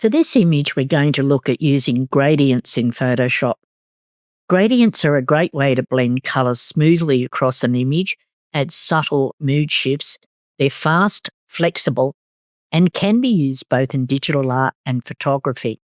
For this image, we're going to look at using gradients in Photoshop. Gradients are a great way to blend colours smoothly across an image, add subtle mood shifts. They're fast, flexible, and can be used both in digital art and photography.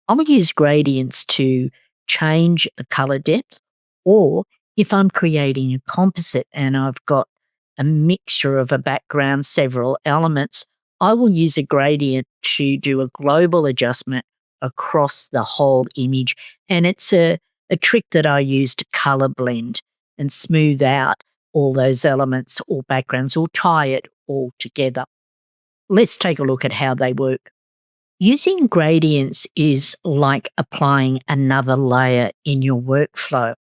I'll use gradients to change the colour depth, or if I'm creating a composite and I've got a mixture of a background, several elements, I will use a gradient to do a global adjustment across the whole image. And it's a trick that I use to colour blend and smooth out all those elements or backgrounds or tie it all together. Let's take a look at how they work. Using gradients is like applying another layer in your workflow.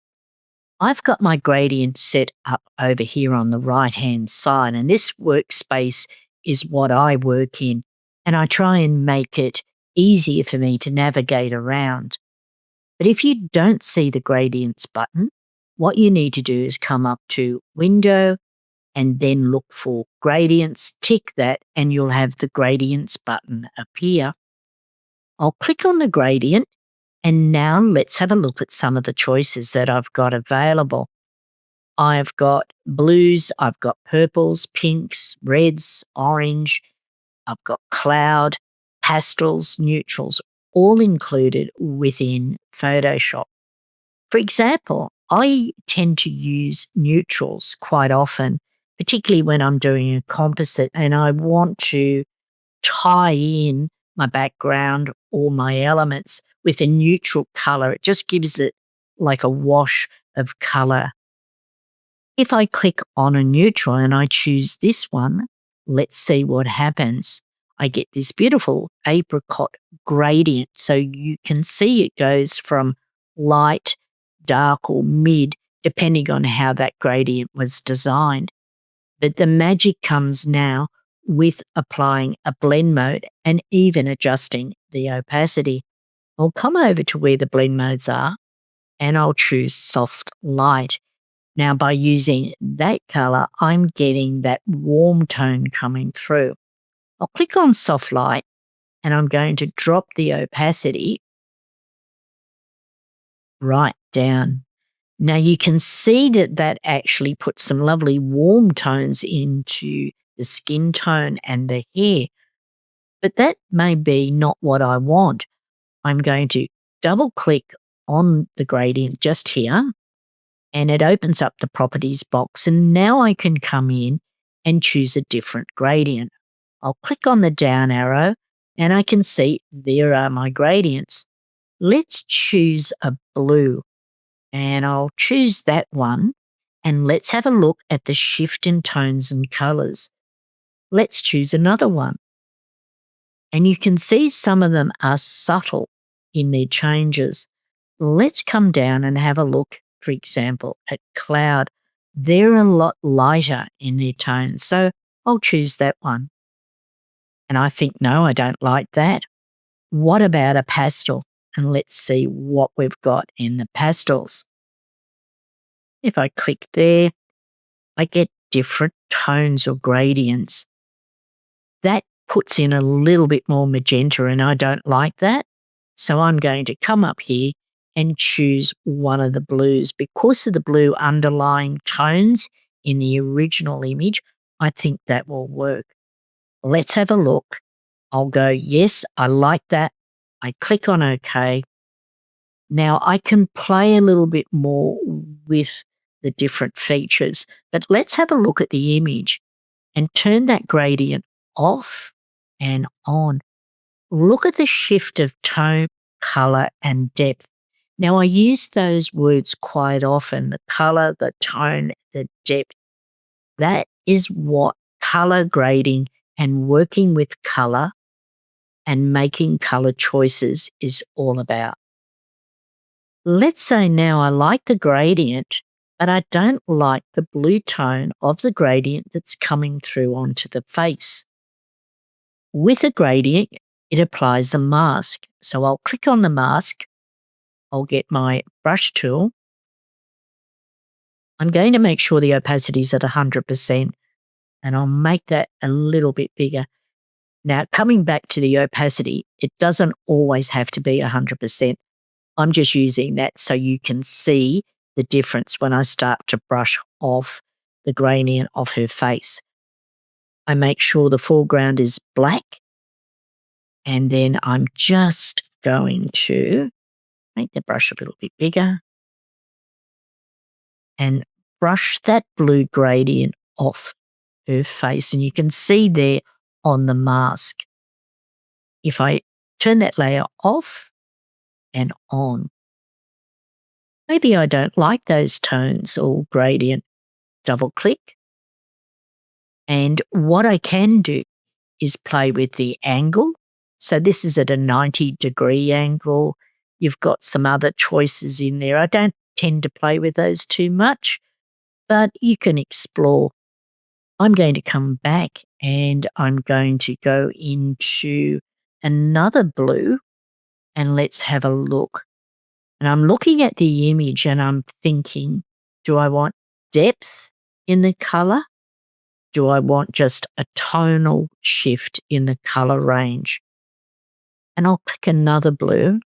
I've got my gradient set up over here on the right-hand side, and this workspace is what I work in, and I try and make it easier for me to navigate around. But if you don't see the gradients button, what you need to do is come up to Window and then look for gradients, tick that, and you'll have the gradients button appear. I'll click on the gradient, and now let's have a look at some of the choices that I've got available. I've got blues, I've got purples, pinks, reds, orange, I've got cloud, pastels, neutrals, all included within Photoshop. For example, I tend to use neutrals quite often, particularly when I'm doing a composite and I want to tie in my background or my elements with a neutral color. It just gives it like a wash of color. If I click on a neutral and I choose this one, let's see what happens. I get this beautiful apricot gradient. So you can see it goes from light, dark, or mid, depending on how that gradient was designed. But the magic comes now with applying a blend mode and even adjusting the opacity. I'll come over to where the blend modes are and I'll choose soft light. Now, by using that color, I'm getting that warm tone coming through. I'll click on soft light and I'm going to drop the opacity right down. Now you can see that that actually puts some lovely warm tones into the skin tone and the hair, but that may be not what I want. I'm going to double click on the gradient just here and it opens up the properties box, and now I can come in and choose a different gradient. I'll click on the down arrow and I can see there are my gradients. Let's choose a blue. And I'll choose that one, and let's have a look at the shift in tones and colors. Let's choose another one. And you can see some of them are subtle in their changes. Let's come down and have a look, for example, at cloud. They're a lot lighter in their tones, so I'll choose that one. And I think, no, I don't like that. What about a pastel? And let's see what we've got in the pastels. If I click there, I get different tones or gradients. That puts in a little bit more magenta and I don't like that. So I'm going to come up here and choose one of the blues. Because of the blue underlying tones in the original image, I think that will work. Let's have a look. I'll go, yes, I like that. I click on OK. Now I can play a little bit more with the different features, but let's have a look at the image and turn that gradient off and on. Look at the shift of tone, color, and depth. Now I use those words quite often, the color, the tone, the depth. That is what color grading and working with color and making color choices is all about. Let's say now I like the gradient, but I don't like the blue tone of the gradient that's coming through onto the face. With a gradient, it applies a mask. So I'll click on the mask. I'll get my brush tool. I'm going to make sure the opacity is at 100%, and I'll make that a little bit bigger. Now, coming back to the opacity, it doesn't always have to be 100%. I'm just using that so you can see the difference when I start to brush off the gradient off her face. I make sure the foreground is black, and then I'm just going to make the brush a little bit bigger and brush that blue gradient off her face. And you can see there on the mask, if I turn that layer off and on, maybe I don't like those tones or gradient, double click. And what I can do is play with the angle. So this is at a 90-degree angle. You've got some other choices in there. I don't tend to play with those too much, but you can explore. I'm going to come back and I'm going to go into another blue and let's have a look. And I'm looking at the image and I'm thinking, do I want depth in the color? Do I want just a tonal shift in the color range? And I'll pick another blue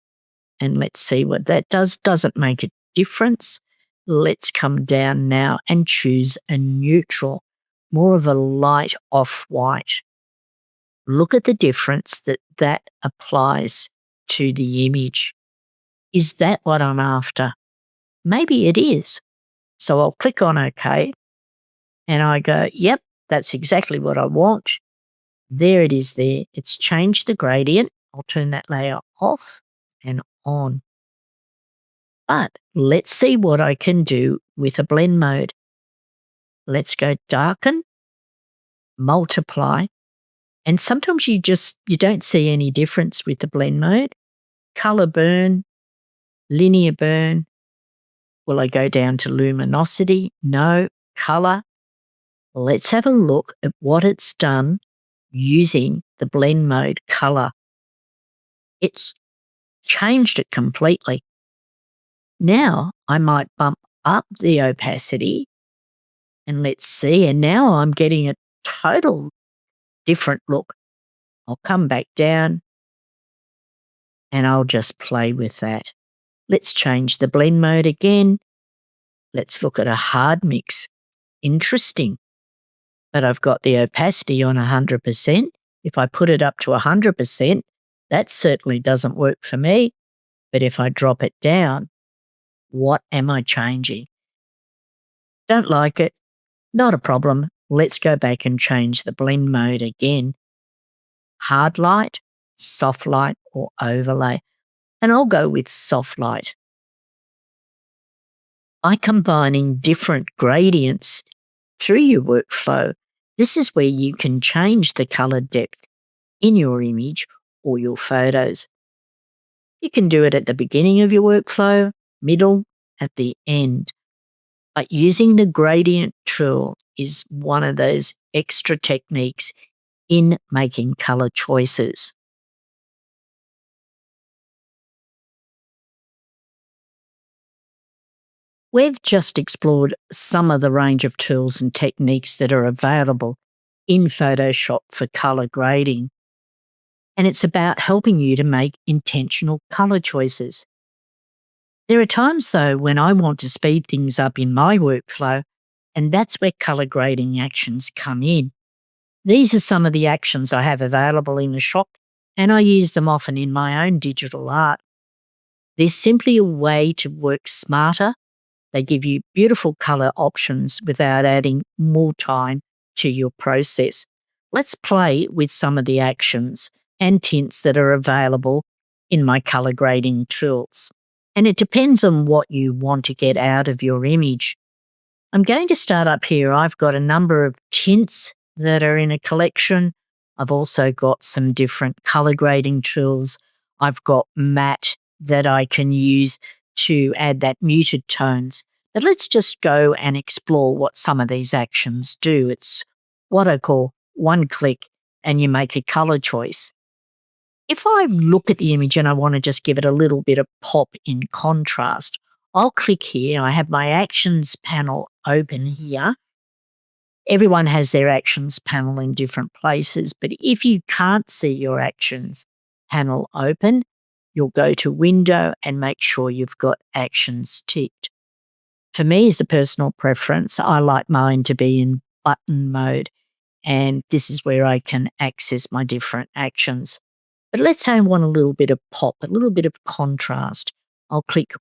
and let's see what that does. Doesn't make a difference. Let's come down now and choose a neutral, more of a light off-white. Look at the difference that applies to the image. Is that what I'm after? Maybe it is. So I'll click on OK and I go, yep, that's exactly what I want. There it is there. It's changed the gradient. I'll turn that layer off and on. But let's see what I can do with a blend mode. Let's go darken, multiply, and sometimes you don't see any difference with the blend mode. Color burn, linear burn. Will I go down to luminosity? No. Color. Let's have a look at what it's done using the blend mode color. It's changed it completely. Now I might bump up the opacity and let's see. And now I'm getting a total different look. I'll come back down and I'll just play with that. Let's change the blend mode again. Let's look at a hard mix. Interesting. But I've got the opacity on 100%. If I put it up to 100%, that certainly doesn't work for me. But if I drop it down, what am I changing? Don't like it. Not a problem. Let's go back and change the blend mode again. Hard light, soft light, or overlay. And I'll go with soft light. By combining different gradients through your workflow, this is where you can change the color depth in your image or your photos. You can do it at the beginning of your workflow, middle, at the end. But using the gradient tool is one of those extra techniques in making color choices. We've just explored some of the range of tools and techniques that are available in Photoshop for color grading. And it's about helping you to make intentional color choices. There are times, though, when I want to speed things up in my workflow, and that's where color grading actions come in. These are some of the actions I have available in the shop, and I use them often in my own digital art. They're simply a way to work smarter. They give you beautiful color options without adding more time to your process. Let's play with some of the actions and tints that are available in my color grading tools. And it depends on what you want to get out of your image. I'm going to start up here. I've got a number of tints that are in a collection. I've also got some different color grading tools. I've got matte that I can use to add that muted tones. But let's just go and explore what some of these actions do. It's what I call one click and you make a color choice. If I look at the image and I want to just give it a little bit of pop in contrast, I'll click here. I have my actions panel open here Everyone has their actions panel in different places, but if you can't see your actions panel open, you'll go to Window and make sure you've got actions ticked. For me, as a personal preference, I like mine to be in button mode, and this is where I can access my different actions. But let's say I want a little bit of pop, a little bit of contrast. I'll click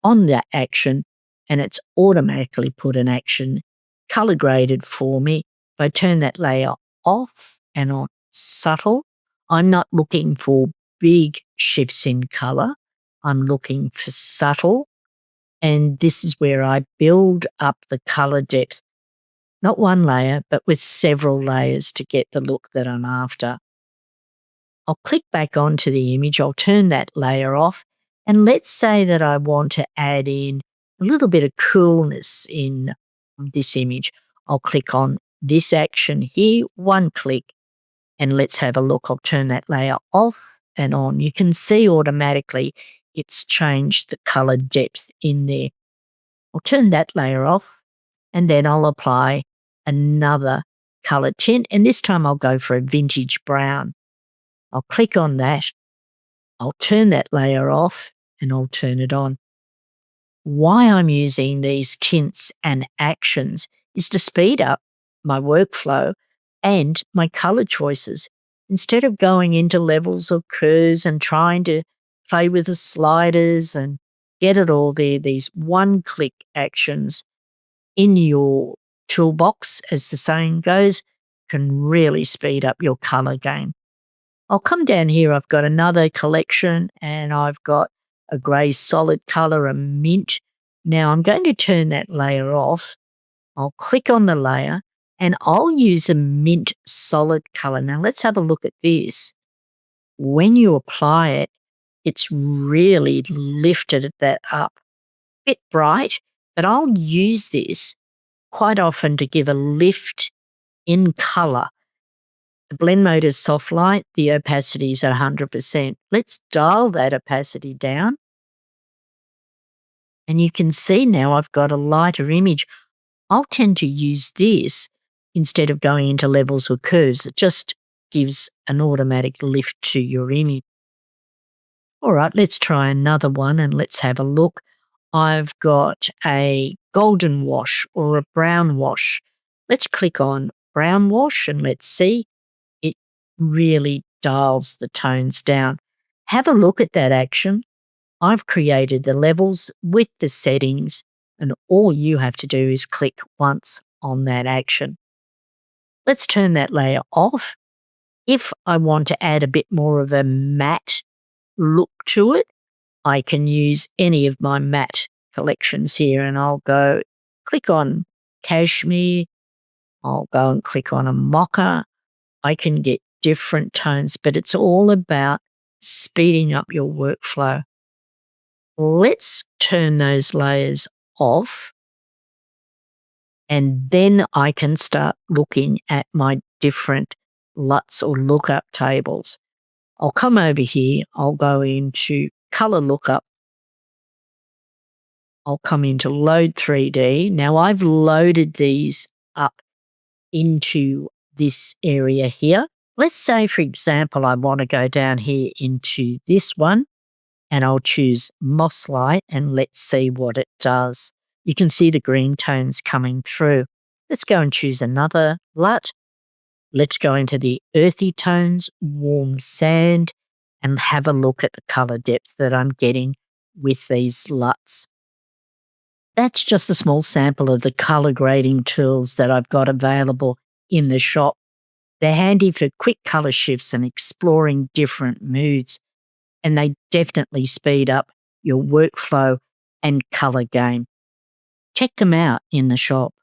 on that action and it's automatically put an action color graded for me. If I turn that layer off and on subtle, I'm not looking for big shifts in color. I'm looking for subtle. And this is where I build up the color depth, not one layer, but with several layers to get the look that I'm after. I'll click back onto the image, I'll turn that layer off, and let's say that I want to add in a little bit of coolness in this image. I'll click on this action here, one click, and let's have a look. I'll turn that layer off and on. You can see automatically it's changed the color depth in there. I'll turn that layer off, and then I'll apply another color tint, and this time I'll go for a vintage brown. I'll click on that, I'll turn that layer off, and I'll turn it on. Why I'm using these tints and actions is to speed up my workflow and my color choices. Instead of going into levels or curves and trying to play with the sliders and get it all there, these one-click actions in your toolbox, as the saying goes, can really speed up your color game. I'll come down here, I've got another collection and I've got a grey solid colour, a mint. Now I'm going to turn that layer off. I'll click on the layer and I'll use a mint solid colour. Now let's have a look at this. When you apply it, it's really lifted that up. Bit bright, but I'll use this quite often to give a lift in colour. The blend mode is soft light, the opacity is at 100%. Let's dial that opacity down. And you can see now I've got a lighter image. I'll tend to use this instead of going into levels or curves. It just gives an automatic lift to your image. All right, let's try another one and let's have a look. I've got a golden wash or a brown wash. Let's click on brown wash and let's see. It really dials the tones down. Have a look at that action. I've created the levels with the settings, and all you have to do is click once on that action. Let's turn that layer off. If I want to add a bit more of a matte look to it, I can use any of my matte collections here, and I'll go click on cashmere. I'll go and click on a mocha. I can get different tones, but it's all about speeding up your workflow. Let's turn those layers off, and then I can start looking at my different LUTs or lookup tables. I'll come over here, I'll go into color lookup. I'll come into load 3D. Now I've loaded these up into this area here. Let's say, for example, I want to go down here into this one and I'll choose Moss Light and let's see what it does. You can see the green tones coming through. Let's go and choose another LUT. Let's go into the earthy tones, warm sand, and have a look at the color depth that I'm getting with these LUTs. That's just a small sample of the color grading tools that I've got available in the shop. They're handy for quick color shifts and exploring different moods, and they definitely speed up your workflow and color game. Check them out in the shop.